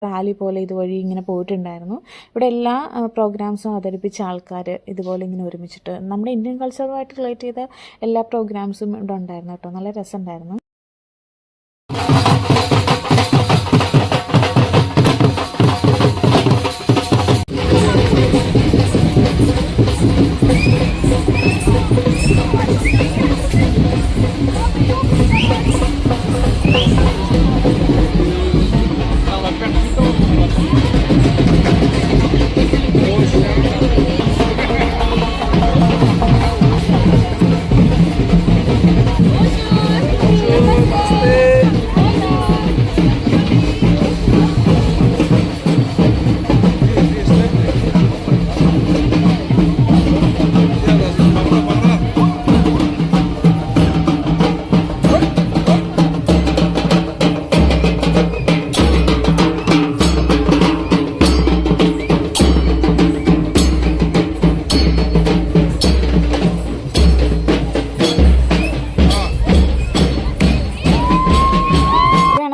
Rally പോലെ ഇതുവഴി ഇങ്ങനെ പോയിട്ടുണ്ടായിരുന്നു. ഇവിടെ എല്ലാ പ്രോഗ്രാംസും അവതരിപ്പിച്ച ആൾക്കാർ ഇതുപോലെ ഇങ്ങനെ ഒരുമിച്ചിട്ട് നമ്മുടെ ഇന്ത്യൻ കൾച്ചറുമായിട്ട് റിലേറ്റ് ചെയ്ത എല്ലാ പ്രോഗ്രാംസും ഇവിടെ ഉണ്ടായിരുന്നു കേട്ടോ. നല്ല രസമുണ്ടായിരുന്നു.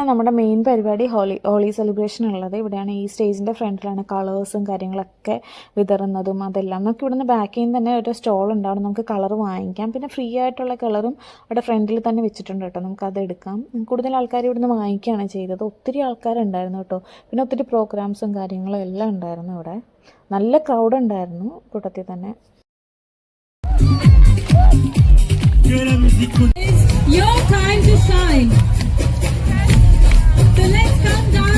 നമ്മുടെ മെയിൻ പരിപാടി ഹോളി സെലിബ്രേഷൻ ഉള്ളത് ഇവിടെയാണ്. ഈ സ്റ്റേജിൻ്റെ ഫ്രണ്ടിലാണ് കളേഴ്സും കാര്യങ്ങളൊക്കെ വിതറുന്നതും അതെല്ലാം. നമുക്ക് ഇവിടുന്ന് ബാക്കിൽ നിന്ന് തന്നെ ഒരു സ്റ്റോൾ ഉണ്ടാവും, നമുക്ക് കളർ വാങ്ങിക്കാം. പിന്നെ ഫ്രീ ആയിട്ടുള്ള കളറും അവിടെ ഫ്രണ്ടിൽ തന്നെ വെച്ചിട്ടുണ്ട് കേട്ടോ, നമുക്കത് എടുക്കാം. കൂടുതൽ ആൾക്കാർ ഇവിടുന്ന് വാങ്ങിക്കുകയാണ് ചെയ്തത്. ഒത്തിരി ആൾക്കാരുണ്ടായിരുന്നു കേട്ടോ. പിന്നെ ഒത്തിരി പ്രോഗ്രാംസും കാര്യങ്ങളും എല്ലാം ഉണ്ടായിരുന്നു ഇവിടെ. നല്ല ക്രൗഡ് ഉണ്ടായിരുന്നു കൂട്ടത്തിൽ തന്നെ. Your time to shine. So let's come down.